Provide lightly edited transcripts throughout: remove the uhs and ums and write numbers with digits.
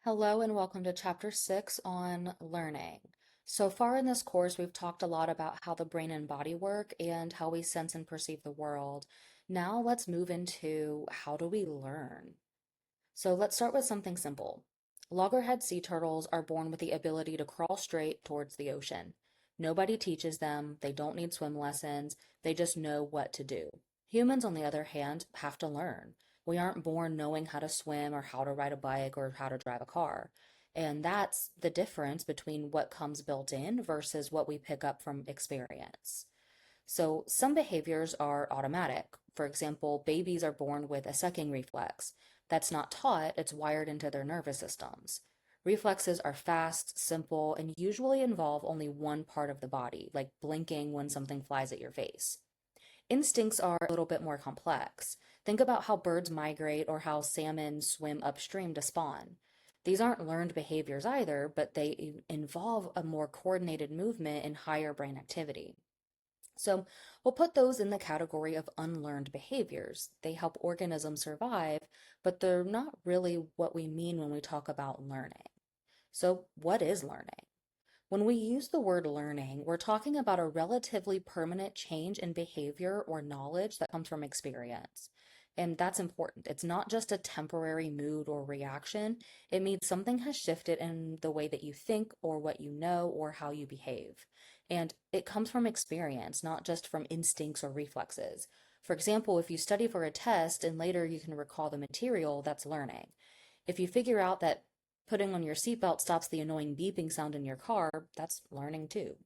Hello and welcome to Chapter 6 on learning. So far in this course, we've talked a lot about how the brain and body work and how we sense and perceive the world. Now let's move into how do we learn? So let's start with something simple. Loggerhead sea turtles are born with the ability to crawl straight towards the ocean. Nobody teaches them, they don't need swim lessons, they just know what to do. Humans, on the other hand, have to learn. We aren't born knowing how to swim or how to ride a bike or how to drive a car. And that's the difference between what comes built in versus what we pick up from experience. So some behaviors are automatic. For example, babies are born with a sucking reflex. That's not taught, it's wired into their nervous systems. Reflexes are fast, simple, and usually involve only one part of the body, like blinking when something flies at your face. Instincts are a little bit more complex. Think about how birds migrate or how salmon swim upstream to spawn. These aren't learned behaviors either, but they involve a more coordinated movement and higher brain activity. So we'll put those in the category of unlearned behaviors. They help organisms survive, but they're not really what we mean when we talk about learning. So what is learning? When we use the word learning, we're talking about a relatively permanent change in behavior or knowledge that comes from experience. And that's important. It's not just a temporary mood or reaction. It means something has shifted in the way that you think or what you know or how you behave. And it comes from experience, not just from instincts or reflexes. For example, if you study for a test and later you can recall the material, that's learning. If you figure out that putting on your seatbelt stops the annoying beeping sound in your car, that's learning too.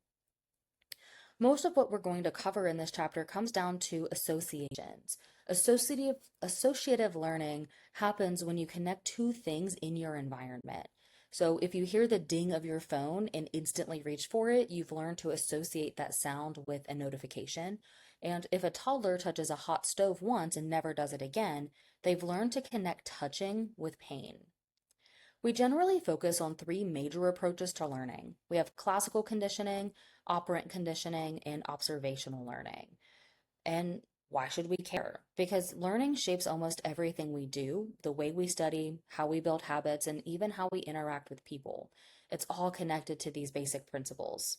Most of what we're going to cover in this chapter comes down to associations. Associative learning happens when you connect two things in your environment. So if you hear the ding of your phone and instantly reach for it, you've learned to associate that sound with a notification. And if a toddler touches a hot stove once and never does it again, they've learned to connect touching with pain. We generally focus on three major approaches to learning. We have classical conditioning, operant conditioning, and observational learning. And why should we care? Because learning shapes almost everything we do, the way we study, how we build habits, and even how we interact with people. It's all connected to these basic principles.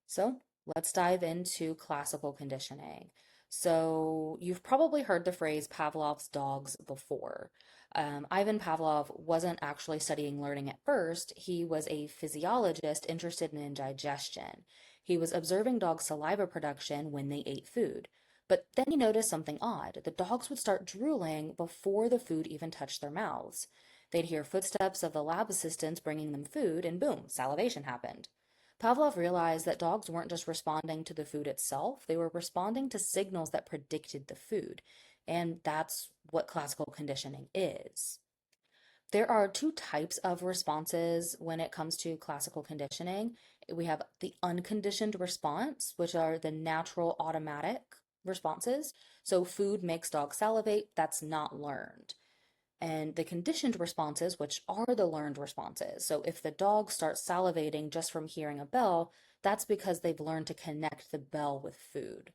So let's dive into classical conditioning. So you've probably heard the phrase Pavlov's dogs before. Ivan Pavlov wasn't actually studying learning at first. He was a physiologist interested in digestion. He was observing dogs' saliva production when they ate food. But then he noticed something odd. The dogs would start drooling before the food even touched their mouths. They'd hear footsteps of the lab assistants bringing them food, and boom, salivation happened. Pavlov realized that dogs weren't just responding to the food itself, they were responding to signals that predicted the food. And that's what classical conditioning is. There are two types of responses when it comes to classical conditioning. We have the unconditioned response, which are the natural automatic responses. So food makes dogs salivate, that's not learned. And the conditioned responses, which are the learned responses. So if the dog starts salivating just from hearing a bell, that's because they've learned to connect the bell with food.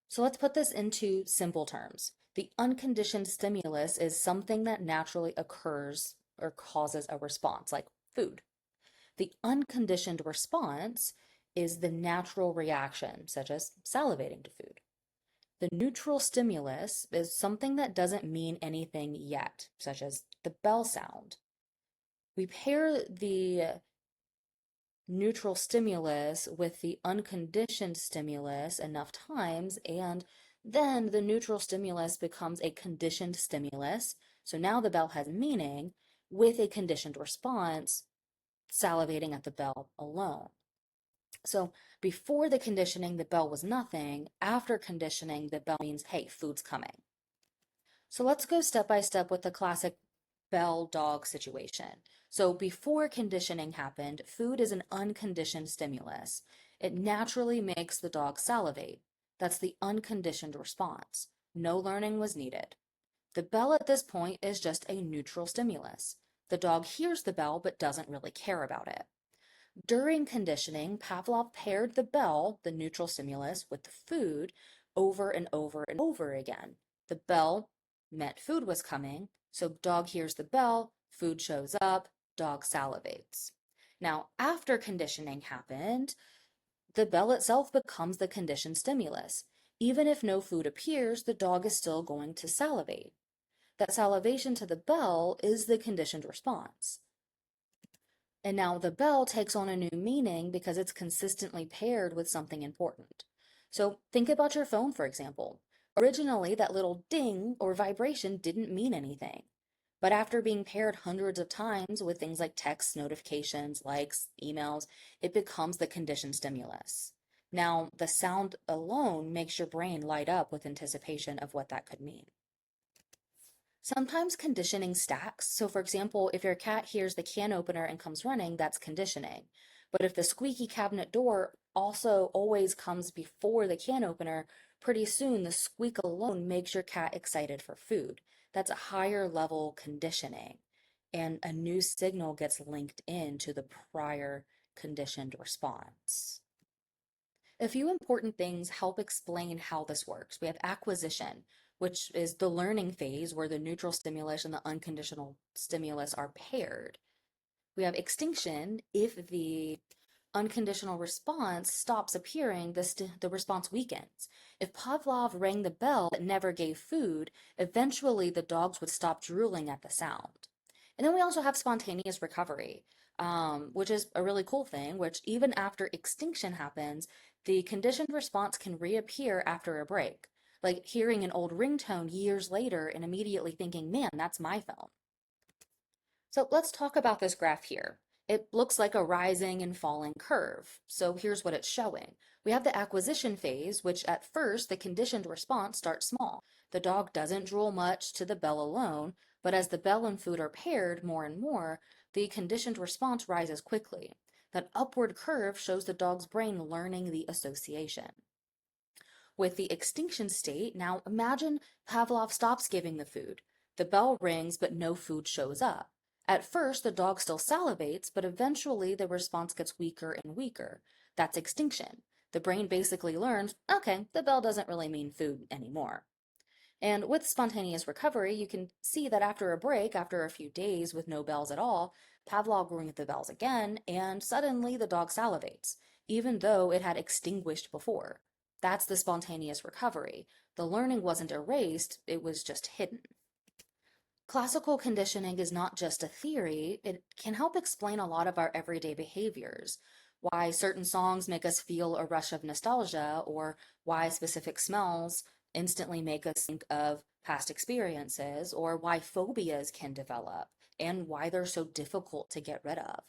So let's put this into simple terms. The unconditioned stimulus is something that naturally occurs or causes a response, like food. The unconditioned response is the natural reaction, such as salivating to food. The neutral stimulus is something that doesn't mean anything yet, such as the bell sound. We pair the neutral stimulus with the unconditioned stimulus enough times, and then the neutral stimulus becomes a conditioned stimulus. So now the bell has meaning with a conditioned response, salivating at the bell alone. So before the conditioning, the bell was nothing. After conditioning, the bell means, hey, food's coming. So let's go step by step with the classic bell dog situation. So before conditioning happened, food is an unconditioned stimulus. It naturally makes the dog salivate. That's the unconditioned response. No learning was needed. The bell at this point is just a neutral stimulus. The dog hears the bell but doesn't really care about it. During conditioning, Pavlov paired the bell, the neutral stimulus, with the food over and over and over again. The bell meant food was coming, So dog hears the bell, food shows up, dog salivates. Now, after conditioning happened, the bell itself becomes the conditioned stimulus. Even if no food appears, the dog is still going to salivate. That salivation to the bell is the conditioned response. And now the bell takes on a new meaning because it's consistently paired with something important. So think about your phone, for example. Originally, that little ding or vibration didn't mean anything. But after being paired hundreds of times with things like texts, notifications, likes, emails, it becomes the conditioned stimulus. Now, the sound alone makes your brain light up with anticipation of what that could mean. Sometimes conditioning stacks. So, for example, if your cat hears the can opener and comes running, that's conditioning. But if the squeaky cabinet door also always comes before the can opener, pretty soon the squeak alone makes your cat excited for food. That's a higher level conditioning. And a new signal gets linked in to the prior conditioned response. A few important things help explain how this works. We have acquisition, which is the learning phase where the neutral stimulus and the unconditional stimulus are paired. We have extinction. If the unconditional response stops appearing, the response weakens. If Pavlov rang the bell but never gave food, eventually the dogs would stop drooling at the sound. And then we also have spontaneous recovery, which is a really cool thing, which even after extinction happens, the conditioned response can reappear after a break. Like hearing an old ringtone years later and immediately thinking, man, that's my phone. So let's talk about this graph here. It looks like a rising and falling curve. So here's what it's showing. We have the acquisition phase, which at first the conditioned response starts small. The dog doesn't drool much to the bell alone, but as the bell and food are paired more and more, the conditioned response rises quickly. That upward curve shows the dog's brain learning the association. With the extinction state, now imagine Pavlov stops giving the food. The bell rings, but no food shows up. At first, the dog still salivates, but eventually the response gets weaker and weaker. That's extinction. The brain basically learns, okay, the bell doesn't really mean food anymore. And with spontaneous recovery, you can see that after a break, after a few days with no bells at all, Pavlov rings the bells again, and suddenly the dog salivates, even though it had extinguished before. That's the spontaneous recovery. The learning wasn't erased, it was just hidden. Classical conditioning is not just a theory, it can help explain a lot of our everyday behaviors. Why certain songs make us feel a rush of nostalgia, or why specific smells instantly make us think of past experiences, or why phobias can develop, and why they're so difficult to get rid of.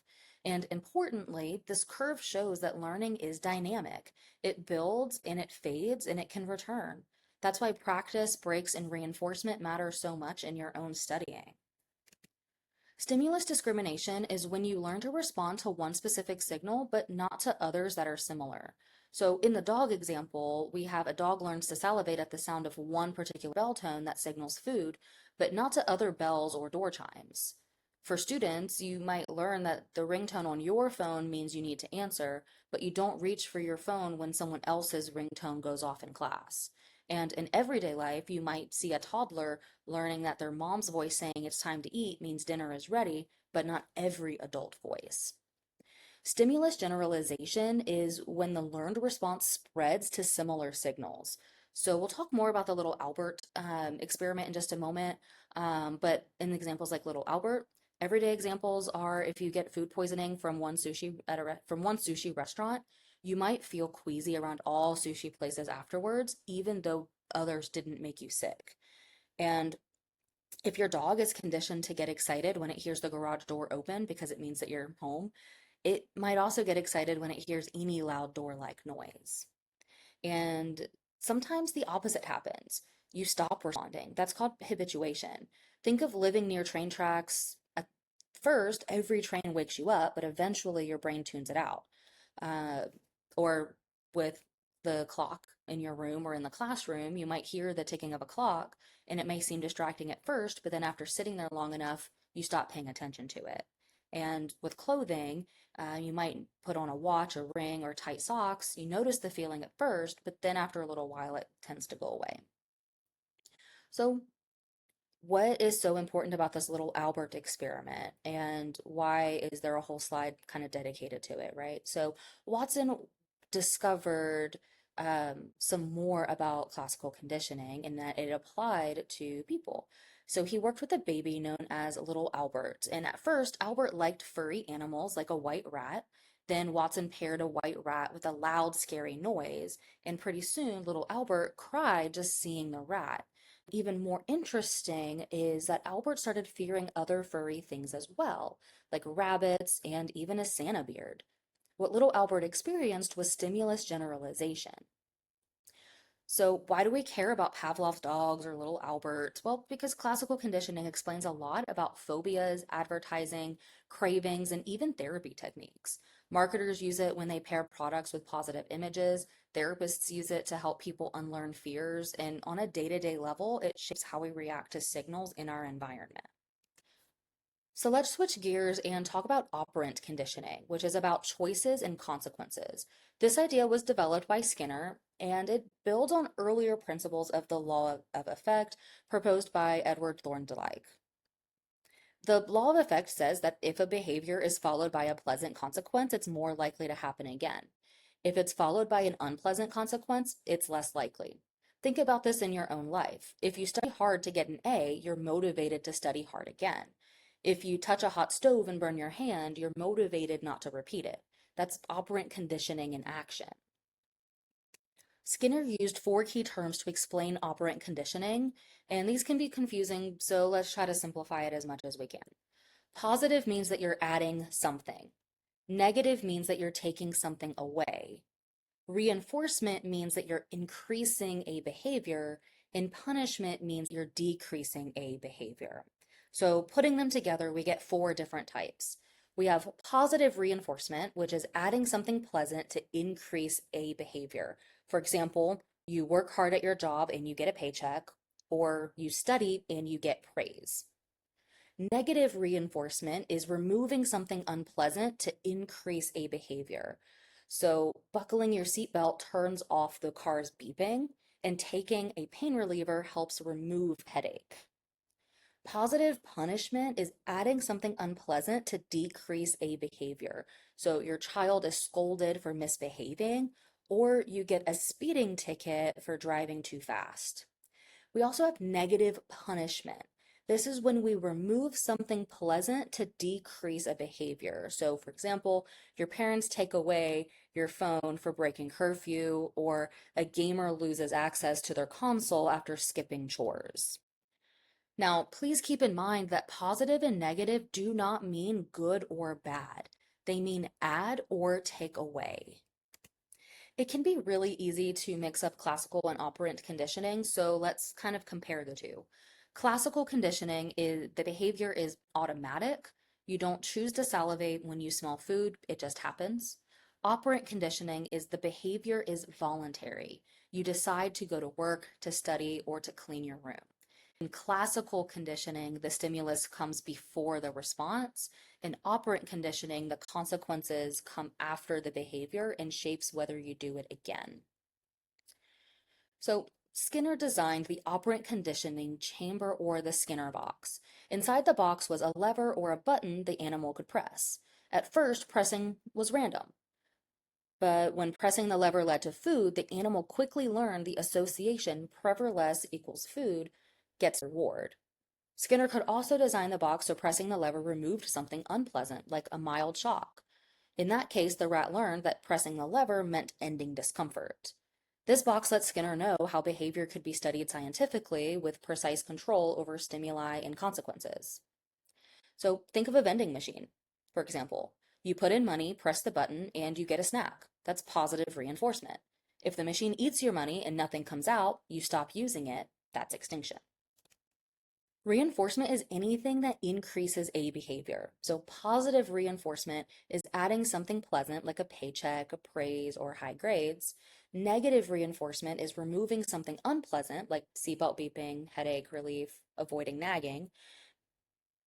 And importantly, this curve shows that learning is dynamic. It builds and it fades and it can return. That's why practice, breaks, and reinforcement matter so much in your own studying. Stimulus discrimination is when you learn to respond to one specific signal, but not to others that are similar. So in the dog example, we have a dog learns to salivate at the sound of one particular bell tone that signals food, but not to other bells or door chimes. For students, you might learn that the ringtone on your phone means you need to answer, but you don't reach for your phone when someone else's ringtone goes off in class. And in everyday life, you might see a toddler learning that their mom's voice saying it's time to eat means dinner is ready, but not every adult voice. Stimulus generalization is when the learned response spreads to similar signals. So we'll talk more about the little Albert experiment in just a moment. But in examples like little Albert, everyday examples are if you get food poisoning from from one sushi restaurant, you might feel queasy around all sushi places afterwards, even though others didn't make you sick. And if your dog is conditioned to get excited when it hears the garage door open because it means that you're home, it might also get excited when it hears any loud door-like noise. And sometimes the opposite happens. You stop responding. That's called habituation. Think of living near train tracks. At first, every train wakes you up, but eventually your brain tunes it out. Uh, or with the clock in your room or in the classroom, you might hear the ticking of a clock and it may seem distracting at first, but then after sitting there long enough, you stop paying attention to it. And with clothing, you might put on a watch, a ring, or tight socks. You notice the feeling at first, but then after a little while, it tends to go away. So What is so important about this little Albert experiment, and why is there a whole slide kind of dedicated to it, right? So Watson discovered some more about classical conditioning and that it applied to people. So he worked with a baby known as little Albert, and at first Albert liked furry animals like a white rat. Then Watson paired a white rat with a loud, scary noise, and pretty soon little Albert cried just seeing the rat. Even more interesting is that Albert started fearing other furry things as well, like rabbits and even a Santa beard. What little Albert experienced was stimulus generalization. So, why do we care about Pavlov's dogs or little Albert? Well, because classical conditioning explains a lot about phobias, advertising, cravings, and even therapy techniques. Marketers use it when they pair products with positive images. Therapists use it to help people unlearn fears. And on a day-to-day level, it shapes how we react to signals in our environment. So let's switch gears and talk about operant conditioning, which is about choices and consequences. This idea was developed by Skinner, and it builds on earlier principles of the law of effect proposed by Edward Thorndike. The law of effect says that if a behavior is followed by a pleasant consequence, it's more likely to happen again. If it's followed by an unpleasant consequence, it's less likely. Think about this in your own life. If you study hard to get an A, you're motivated to study hard again. If you touch a hot stove and burn your hand, you're motivated not to repeat it. That's operant conditioning in action. Skinner used four key terms to explain operant conditioning, and these can be confusing, so let's try to simplify it as much as we can. Positive means that you're adding something. Negative means that you're taking something away. Reinforcement means that you're increasing a behavior, and punishment means you're decreasing a behavior. So putting them together, we get four different types. We have positive reinforcement, which is adding something pleasant to increase a behavior. For example, you work hard at your job and you get a paycheck, or you study and you get praise. Negative reinforcement is removing something unpleasant to increase a behavior. So, buckling your seatbelt turns off the car's beeping, and taking a pain reliever helps remove headache. Positive punishment is adding something unpleasant to decrease a behavior. So, your child is scolded for misbehaving, or you get a speeding ticket for driving too fast. We also have negative punishment. This is when we remove something pleasant to decrease a behavior. So, for example, your parents take away your phone for breaking curfew, or a gamer loses access to their console after skipping chores. Now, please keep in mind that positive and negative do not mean good or bad. They mean add or take away. It can be really easy to mix up classical and operant conditioning, so let's kind of compare the two. Classical conditioning is the behavior is automatic. You don't choose to salivate when you smell food, it just happens. Operant conditioning is the behavior is voluntary. You decide to go to work, to study, or to clean your room. In classical conditioning, the stimulus comes before the response. In operant conditioning, the consequences come after the behavior and shapes whether you do it again. So Skinner designed the operant conditioning chamber, or the Skinner box. Inside the box was a lever or a button the animal could press. At first, pressing was random. But when pressing the lever led to food, the animal quickly learned the association prever less equals food gets reward. Skinner could also design the box so pressing the lever removed something unpleasant, like a mild shock. In that case, the rat learned that pressing the lever meant ending discomfort. This box lets Skinner know how behavior could be studied scientifically with precise control over stimuli and consequences. So think of a vending machine, for example. You put in money, press the button, and you get a snack. That's positive reinforcement. If the machine eats your money and nothing comes out, you stop using it. That's extinction. Reinforcement is anything that increases a behavior. So positive reinforcement is adding something pleasant like a paycheck, a praise, or high grades. Negative reinforcement is removing something unpleasant like seatbelt beeping, headache relief, avoiding nagging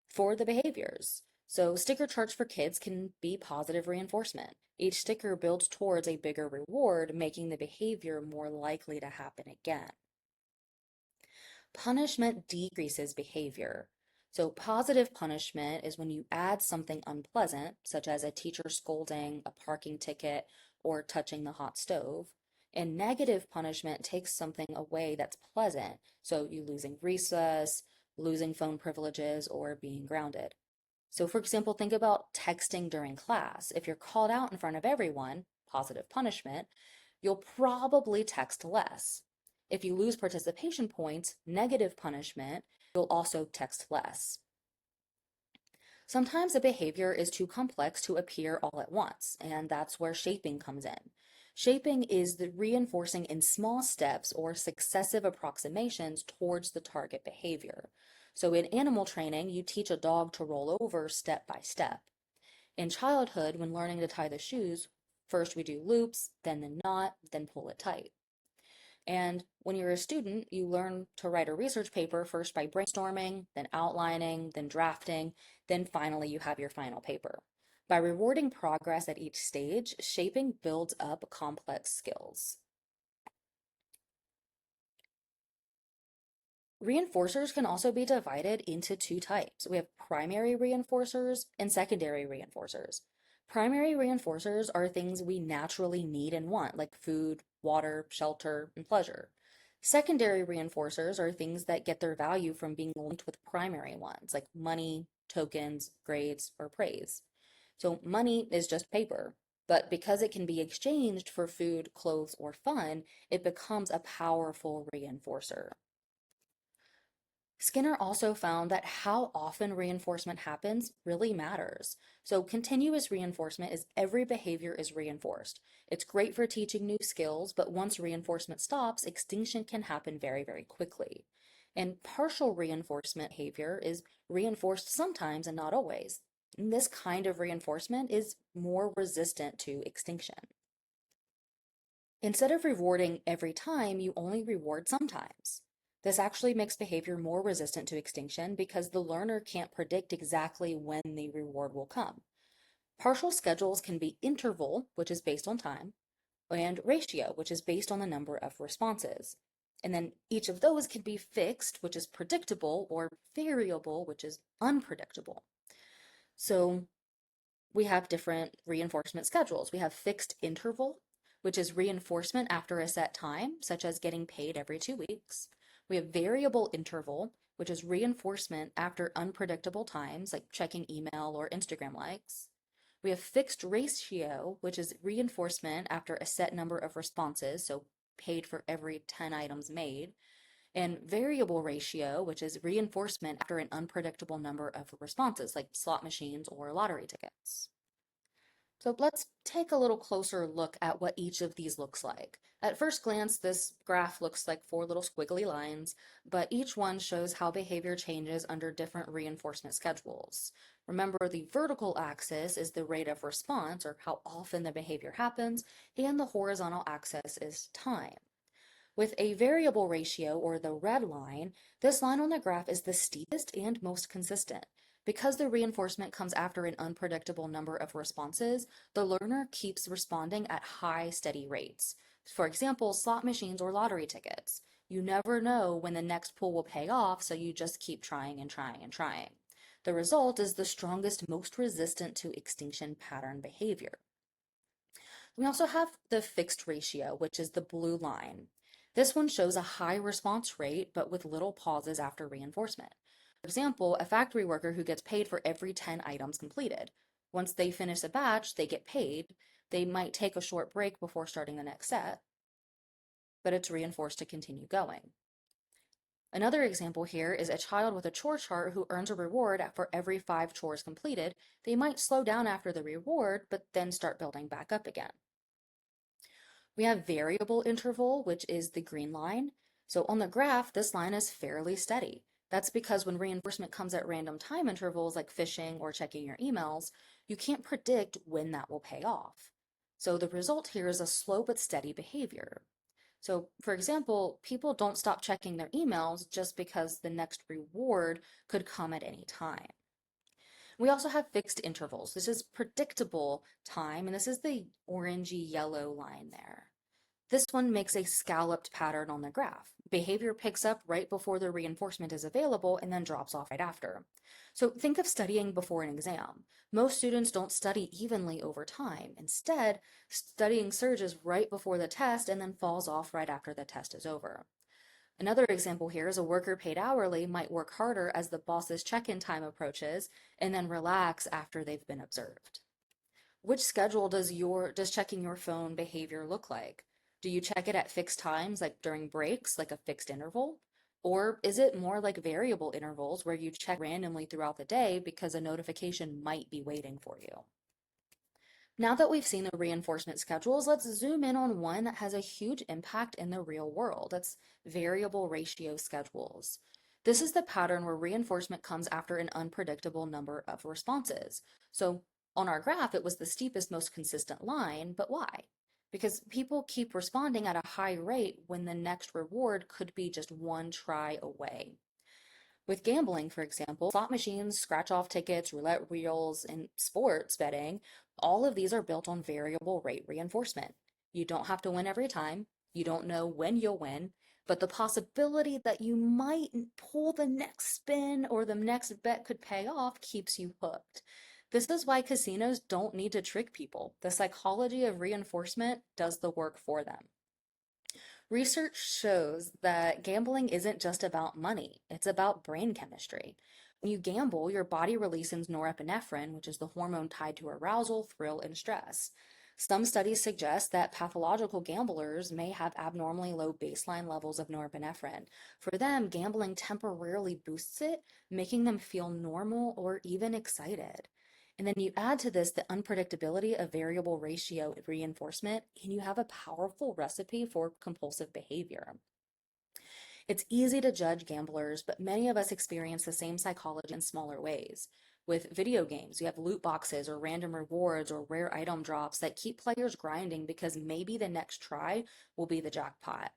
for the behaviors. So sticker charts for kids can be positive reinforcement. Each sticker builds towards a bigger reward, making the behavior more likely to happen again. Punishment decreases behavior. So, positive punishment is when you add something unpleasant, such as a teacher scolding, a parking ticket, or touching the hot stove. And negative punishment takes something away that's pleasant, so you losing recess, losing phone privileges, or being grounded. So, for example, think about texting during class. If you're called out in front of everyone, positive punishment, you'll probably text less. If you lose participation points, negative punishment, you'll also text less. Sometimes a behavior is too complex to appear all at once, and that's where shaping comes in. Shaping is the reinforcing in small steps or successive approximations towards the target behavior. So in animal training, you teach a dog to roll over step by step. In childhood, when learning to tie the shoes, first we do loops, then the knot, then pull it tight. And when you're a student, you learn to write a research paper first by brainstorming, then outlining, then drafting, then finally you have your final paper. By rewarding progress at each stage, shaping builds up complex skills. Reinforcers can also be divided into two types. We have primary reinforcers and secondary reinforcers. Primary reinforcers are things we naturally need and want, like food, water, shelter, and pleasure. Secondary reinforcers are things that get their value from being linked with primary ones, like money, tokens, grades, or praise. So money is just paper, but because it can be exchanged for food, clothes, or fun, it becomes a powerful reinforcer. Skinner also found that how often reinforcement happens really matters. So, continuous reinforcement is every behavior is reinforced. It's great for teaching new skills, but once reinforcement stops, extinction can happen very, very quickly. And partial reinforcement behavior is reinforced sometimes and not always. And this kind of reinforcement is more resistant to extinction. Instead of rewarding every time, you only reward sometimes. This actually makes behavior more resistant to extinction because the learner can't predict exactly when the reward will come. Partial schedules can be interval, which is based on time, and ratio, which is based on the number of responses. And then each of those can be fixed, which is predictable, or variable, which is unpredictable. So we have different reinforcement schedules. We have fixed interval, which is reinforcement after a set time, such as getting paid every 2 weeks. We have variable interval, which is reinforcement after unpredictable times, like checking email or Instagram likes. We have fixed ratio, which is reinforcement after a set number of responses, so paid for every 10 items made. And variable ratio, which is reinforcement after an unpredictable number of responses, like slot machines or lottery tickets. So let's take a little closer look at what each of these looks like. At first glance, this graph looks like four little squiggly lines, but each one shows how behavior changes under different reinforcement schedules. Remember, the vertical axis is the rate of response, or how often the behavior happens, and the horizontal axis is time. With a variable ratio, or the red line, this line on the graph is the steepest and most consistent. Because the reinforcement comes after an unpredictable number of responses, the learner keeps responding at high, steady rates. For example, slot machines or lottery tickets. You never know when the next pull will pay off, so you just keep trying and trying and trying. The result is the strongest, most resistant to extinction pattern behavior. We also have the fixed ratio, which is the blue line. This one shows a high response rate, but with little pauses after reinforcement. For example, a factory worker who gets paid for every 10 items completed. Once they finish a batch, they get paid. They might take a short break before starting the next set, but it's reinforced to continue going. Another example here is a child with a chore chart who earns a reward for every 5 chores completed. They might slow down after the reward, but then start building back up again. We have variable interval, which is the green line. So on the graph, this line is fairly steady. That's because when reinforcement comes at random time intervals, like fishing or checking your emails, you can't predict when that will pay off. So the result here is a slow but steady behavior. So, for example, people don't stop checking their emails just because the next reward could come at any time. We also have fixed intervals. This is predictable time, and this is the orangey yellow line there. This one makes a scalloped pattern on the graph. Behavior picks up right before the reinforcement is available and then drops off right after. So think of studying before an exam. Most students don't study evenly over time. Instead, studying surges right before the test and then falls off right after the test is over. Another example here is a worker paid hourly might work harder as the boss's check-in time approaches and then relax after they've been observed. Which schedule does checking your phone behavior look like? Do you check it at fixed times, like during breaks, like a fixed interval? Or is it more like variable intervals where you check randomly throughout the day because a notification might be waiting for you? Now that we've seen the reinforcement schedules, let's zoom in on one that has a huge impact in the real world. That's variable ratio schedules. This is the pattern where reinforcement comes after an unpredictable number of responses. So on our graph, it was the steepest, most consistent line, but why? Because people keep responding at a high rate when the next reward could be just one try away. With gambling, for example, slot machines, scratch off tickets, roulette wheels, and sports betting, all of these are built on variable rate reinforcement. You don't have to win every time, you don't know when you'll win, but the possibility that you might pull the next spin or the next bet could pay off keeps you hooked. This is why casinos don't need to trick people. The psychology of reinforcement does the work for them. Research shows that gambling isn't just about money, it's about brain chemistry. When you gamble, your body releases norepinephrine, which is the hormone tied to arousal, thrill, and stress. Some studies suggest that pathological gamblers may have abnormally low baseline levels of norepinephrine. For them, gambling temporarily boosts it, making them feel normal or even excited. And then you add to this the unpredictability of variable ratio reinforcement, and you have a powerful recipe for compulsive behavior. It's easy to judge gamblers, but many of us experience the same psychology in smaller ways. With video games, you have loot boxes or random rewards or rare item drops that keep players grinding because maybe the next try will be the jackpot.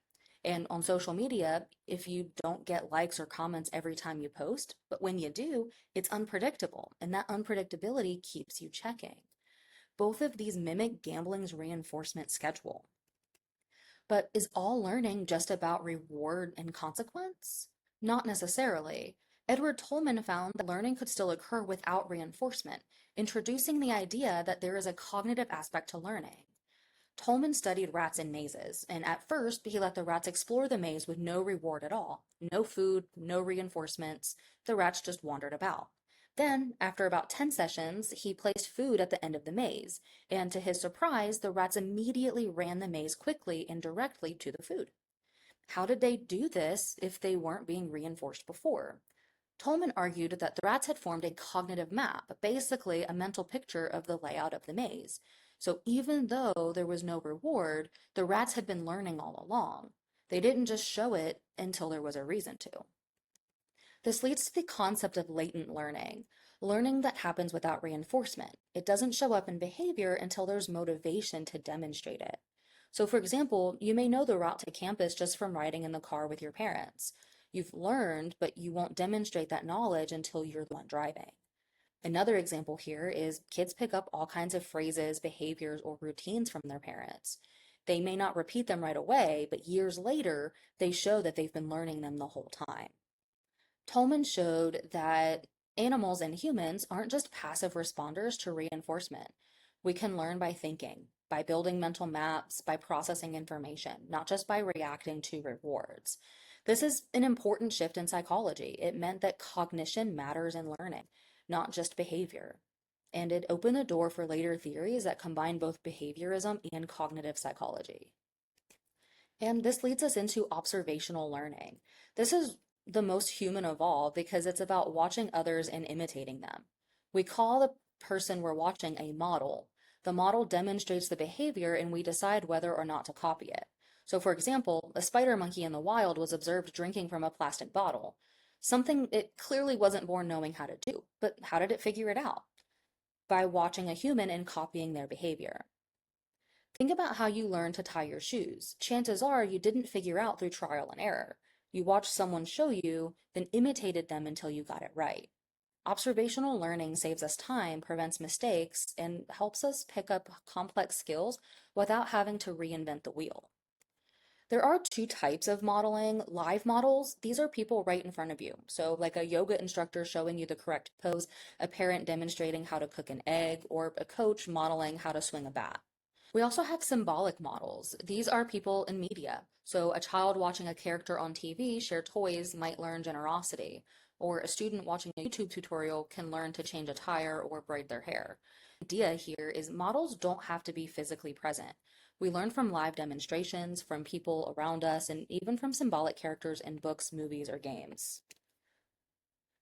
And on social media, if you don't get likes or comments every time you post, but when you do, it's unpredictable, and that unpredictability keeps you checking. Both of these mimic gambling's reinforcement schedule. But is all learning just about reward and consequence? Not necessarily. Edward Tolman found that learning could still occur without reinforcement, introducing the idea that there is a cognitive aspect to learning. Tolman studied rats in mazes, and at first he let the rats explore the maze with no reward at all. No food, no reinforcements. The rats just wandered about. Then, after about 10 sessions, he placed food at the end of the maze, and to his surprise, the rats immediately ran the maze quickly and directly to the food. How did they do this if they weren't being reinforced before? Tolman argued that the rats had formed a cognitive map, basically a mental picture of the layout of the maze. So even though there was no reward, the rats had been learning all along. They didn't just show it until there was a reason to. This leads to the concept of latent learning, learning that happens without reinforcement. It doesn't show up in behavior until there's motivation to demonstrate it. So, for example, you may know the route to campus just from riding in the car with your parents. You've learned, but you won't demonstrate that knowledge until you're the one driving. Another example here is kids pick up all kinds of phrases, behaviors, or routines from their parents. They may not repeat them right away, but years later, they show that they've been learning them the whole time. Tolman showed that animals and humans aren't just passive responders to reinforcement. We can learn by thinking, by building mental maps, by processing information, not just by reacting to rewards. This is an important shift in psychology. It meant that cognition matters in learning, not just behavior. And it opened the door for later theories that combine both behaviorism and cognitive psychology. And this leads us into observational learning. This is the most human of all because it's about watching others and imitating them. We call the person we're watching a model. The model demonstrates the behavior and we decide whether or not to copy it. So, for example, a spider monkey in the wild was observed drinking from a plastic bottle, something it clearly wasn't born knowing how to do. But how did it figure it out? By watching a human and copying their behavior. Think about how you learned to tie your shoes. Chances are you didn't figure out through trial and error. You watched someone show you, then imitated them until you got it right. Observational learning saves us time, prevents mistakes, and helps us pick up complex skills without having to reinvent the wheel. There are two types of modeling. Live models, these are people right in front of you. So, like a yoga instructor showing you the correct pose, a parent demonstrating how to cook an egg, or a coach modeling how to swing a bat. We also have symbolic models. These are people in media. So, a child watching a character on TV share toys might learn generosity, or a student watching a YouTube tutorial can learn to change a tire or braid their hair. The idea here is models don't have to be physically present. We learn from live demonstrations, from people around us, and even from symbolic characters in books, movies, or games.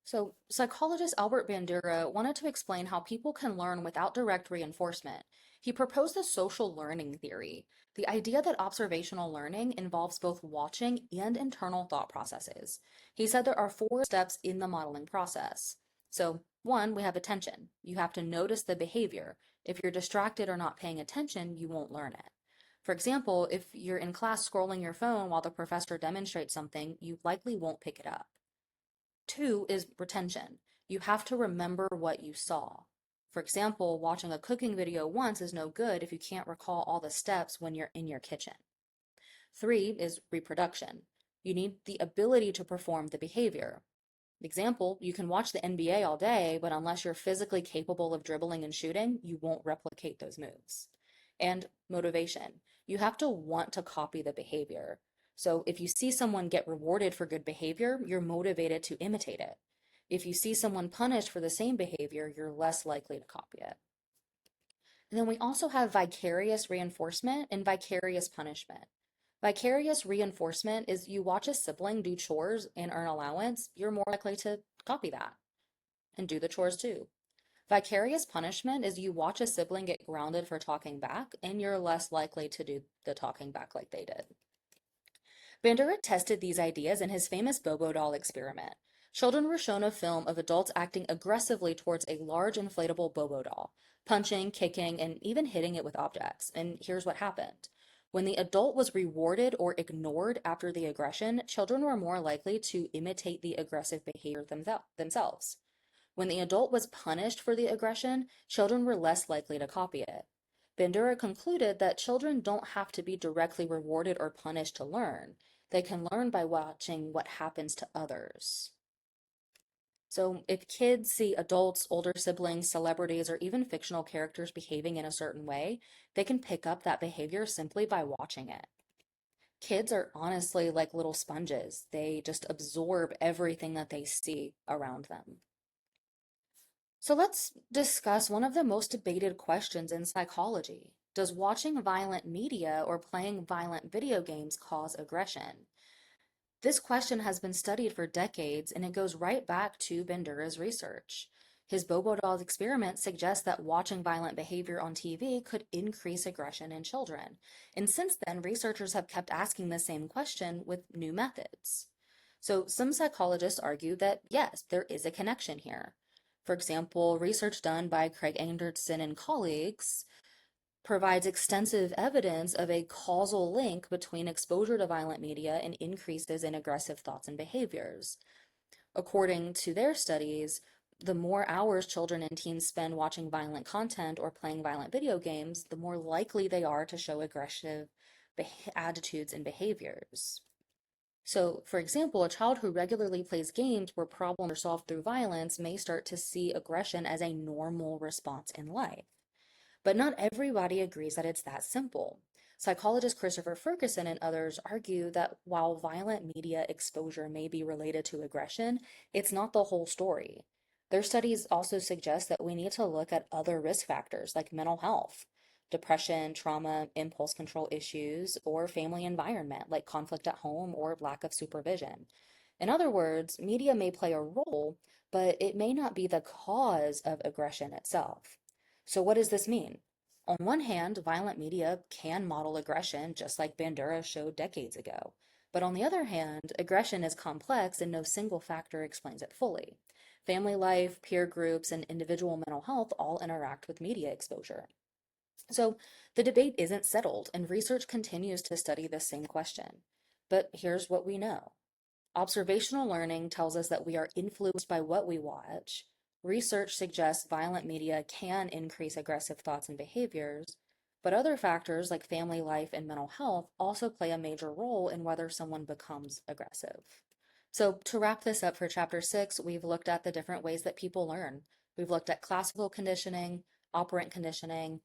So, psychologist Albert Bandura wanted to explain how people can learn without direct reinforcement. He proposed the social learning theory, the idea that observational learning involves both watching and internal thought processes. He said there are four steps in the modeling process. So, one, we have attention. You have to notice the behavior. If you're distracted or not paying attention, you won't learn it. For example, if you're in class scrolling your phone while the professor demonstrates something, you likely won't pick it up. Two is retention. You have to remember what you saw. For example, watching a cooking video once is no good if you can't recall all the steps when you're in your kitchen. Three is reproduction. You need the ability to perform the behavior. Example, you can watch the NBA all day, but unless you're physically capable of dribbling and shooting, you won't replicate those moves. And motivation. You have to want to copy the behavior. So if you see someone get rewarded for good behavior, you're motivated to imitate it. If you see someone punished for the same behavior, you're less likely to copy it. And then we also have vicarious reinforcement and vicarious punishment. Vicarious reinforcement is you watch a sibling do chores and earn allowance, you're more likely to copy that and do the chores too. Vicarious punishment is you watch a sibling get grounded for talking back and you're less likely to do the talking back like they did. Bandura tested these ideas in his famous Bobo doll experiment. Children were shown a film of adults acting aggressively towards a large inflatable Bobo doll, punching, kicking, and even hitting it with objects. And here's what happened. When the adult was rewarded or ignored after the aggression, children were more likely to imitate the aggressive behavior themselves. When the adult was punished for the aggression, children were less likely to copy it. Bandura concluded that children don't have to be directly rewarded or punished to learn. They can learn by watching what happens to others. So if kids see adults, older siblings, celebrities, or even fictional characters behaving in a certain way, they can pick up that behavior simply by watching it. Kids are honestly like little sponges. They just absorb everything that they see around them. So let's discuss one of the most debated questions in psychology. Does watching violent media or playing violent video games cause aggression? This question has been studied for decades and it goes right back to Bandura's research. His Bobo dolls experiment suggests that watching violent behavior on TV could increase aggression in children. And since then, researchers have kept asking the same question with new methods. So some psychologists argue that yes, there is a connection here. For example, research done by Craig Anderson and colleagues provides extensive evidence of a causal link between exposure to violent media and increases in aggressive thoughts and behaviors. According to their studies, the more hours children and teens spend watching violent content or playing violent video games, the more likely they are to show aggressive attitudes and behaviors. So, for example, a child who regularly plays games where problems are solved through violence may start to see aggression as a normal response in life. But not everybody agrees that it's that simple. Psychologist Christopher Ferguson and others argue that while violent media exposure may be related to aggression, it's not the whole story. Their studies also suggest that we need to look at other risk factors like mental health, depression, trauma, impulse control issues, or family environment like conflict at home or lack of supervision. In other words, media may play a role, but it may not be the cause of aggression itself. So what does this mean? On one hand, violent media can model aggression, just like Bandura showed decades ago. But on the other hand, aggression is complex and no single factor explains it fully. Family life, peer groups, and individual mental health all interact with media exposure. So the debate isn't settled, and research continues to study this same question. But here's what we know. Observational learning tells us that we are influenced by what we watch. Research suggests violent media can increase aggressive thoughts and behaviors, But other factors like family life and mental health also play a major role in whether someone becomes aggressive. So, to wrap this up for chapter 6, we've looked at the different ways that people learn. We've looked at classical conditioning, operant conditioning,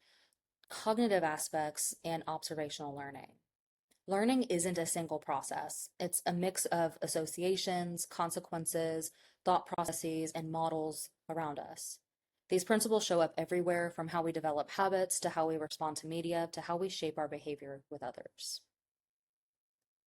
cognitive aspects, and observational learning. Learning isn't a single process. It's a mix of associations, consequences, thought processes, and models around us. These principles show up everywhere from how we develop habits to how we respond to media to how we shape our behavior with others.